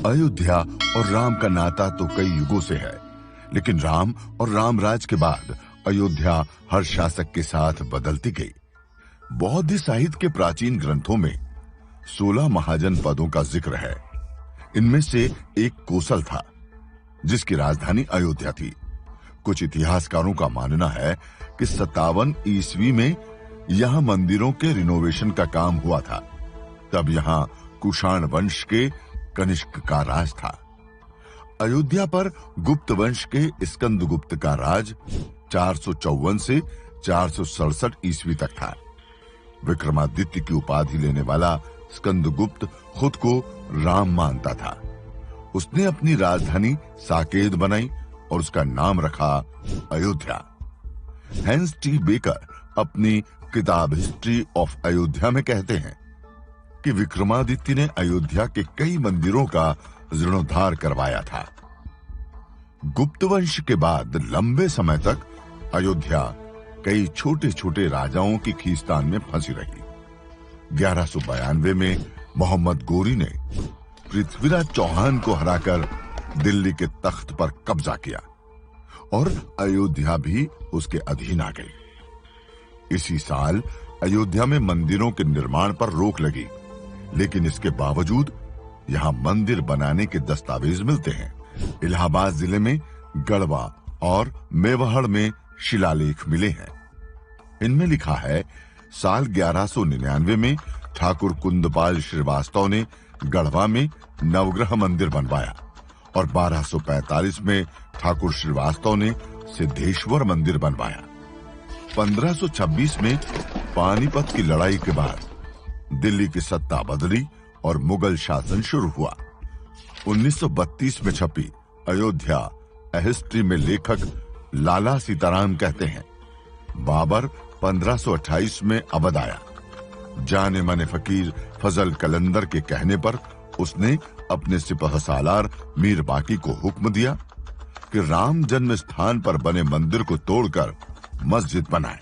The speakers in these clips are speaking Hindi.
अयोध्या और राम का नाता तो कई युगों से है, लेकिन राम और रामराज के बाद अयोध्या हर शासक के साथ बदलती गई। बौद्ध साहित्य के प्राचीन ग्रंथों में 16 महाजन पदों का जिक्र है। इनमें से एक कोसल था, जिसकी राजधानी अयोध्या थी। कुछ इतिहासकारों का मानना है कि 57 ईस्वी में यहां मंदिरों के रिनोवेशन का काम हुआ था। तब यहां कुषाण वंश के कनिष्क का राज था। अयोध्या पर गुप्त वंश के स्कंदगुप्त का राज 454 से 467 ईस्वी तक था। विक्रमादित्य की उपाधि लेने वाला स्कंदगुप्त खुद को राम मानता था। उसने अपनी राजधानी साकेत बनाई और उसका नाम रखा अयोध्या। हेंस टी बेकर अपनी किताब हिस्ट्री ऑफ अयोध्या में कहते हैं कि विक्रमादित्य ने अयोध्या के कई मंदिरों का जीर्णोद्धार करवाया था। गुप्त वंश के बाद लंबे समय तक अयोध्या कई छोटे छोटे राजाओं की खींचतान में फंसी रही। 1192 में मोहम्मद गोरी ने पृथ्वीराज चौहान को हराकर दिल्ली के तख्त पर कब्जा किया और अयोध्या भी उसके अधीन आ गई। इसी साल अयोध्या में मंदिरों के निर्माण पर रोक लगी, लेकिन इसके बावजूद यहां मंदिर बनाने के दस्तावेज मिलते हैं। इलाहाबाद जिले में गढ़वा और मेवाड़ में शिलालेख मिले हैं। इनमें लिखा है, साल 1199 में ठाकुर कुंदपाल श्रीवास्तव ने गढ़वा में नवग्रह मंदिर बनवाया और 1245 में ठाकुर श्रीवास्तव ने सिद्धेश्वर मंदिर बनवाया। 1526 में पानीपत की लड़ाई के बाद दिल्ली की सत्ता बदली और मुगल शासन शुरू हुआ। 1932 में छपी अयोध्या ए हिस्ट्री में लेखक लाला सीताराम कहते हैं, बाबर 1528 में अवध आया। जाने माने फकीर फजल कलंदर के कहने पर उसने अपने सिपहसालार मीर बाकी को हुक्म दिया कि राम जन्म स्थान पर बने मंदिर को तोड़कर मस्जिद बनाए।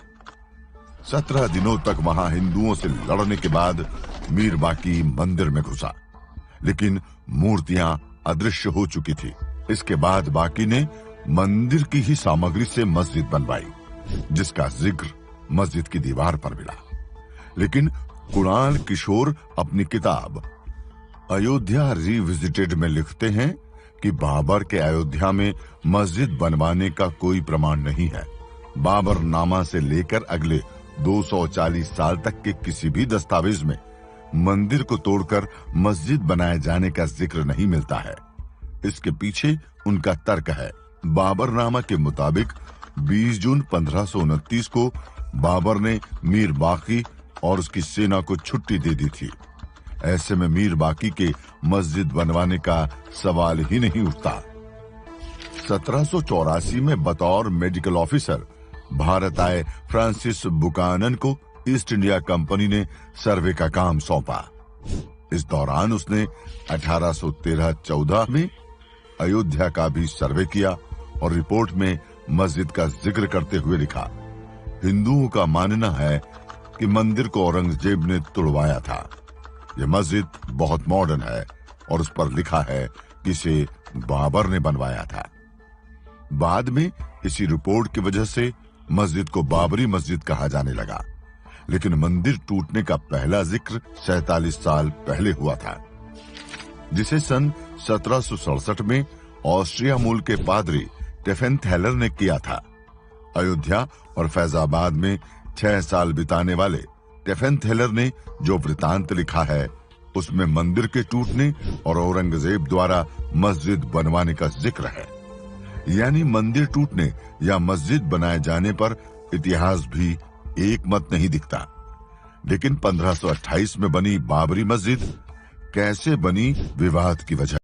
17 दिनों तक वहां हिंदुओं से लड़ने के बाद मीर बाकी मंदिर में घुसा, लेकिन मूर्तियां अदृश्य हो चुकी थी। इसके बाद बाकी ने मंदिर की ही सामग्री से मस्जिद बनवाई, जिसका जिक्र मस्जिद की दीवार पर मिला। लेकिन कुणाल किशोर अपनी किताब अयोध्या रिविजिटेड में लिखते हैं कि बाबर के अयोध्या में मस्जिद बनवाने का कोई प्रमाण नहीं है। बाबर नामा से लेकर अगले 240 साल तक के किसी भी दस्तावेज में मंदिर को तोड़कर मस्जिद बनाए जाने का जिक्र नहीं मिलता है। इसके पीछे उनका तर्क है, बाबरनामा के मुताबिक 20 जून 1529 को बाबर ने मीर बाकी और उसकी सेना को छुट्टी दे दी थी। ऐसे में मीर बाकी के मस्जिद बनवाने का सवाल ही नहीं उठता। 1784 में बतौर मेडिकल ऑफिसर भारत आए फ्रांसिस बुकानन को ईस्ट इंडिया कंपनी ने सर्वे का काम सौंपा। इस दौरान उसने 1813-14 में अयोध्या का भी सर्वे किया और रिपोर्ट में मस्जिद का जिक्र करते हुए लिखा, हिंदुओं का मानना है कि मंदिर को औरंगजेब ने तुड़वाया था। यह मस्जिद बहुत मॉडर्न है और उस पर लिखा है कि इसे बाबर ने बनवाया था। बाद में इसी रिपोर्ट की वजह से मस्जिद को बाबरी मस्जिद कहा जाने लगा, लेकिन मंदिर टूटने का पहला जिक्र 47 साल पहले हुआ था, जिसे सन 1767 में ऑस्ट्रिया मूल के पादरी टेफेनथेलर ने किया था। अयोध्या और फैजाबाद में 6 साल बिताने वाले टेफेनथेलर ने जो वृतांत लिखा है, उसमें मंदिर के टूटने और औरंगजेब द्वारा मस्जिद बनवाने का जिक्र है। यानी मंदिर टूटने या मस्जिद बनाए जाने पर इतिहास भी एक मत नहीं दिखता। लेकिन 1528 में बनी बाबरी मस्जिद कैसे बनी, विवाद की वजह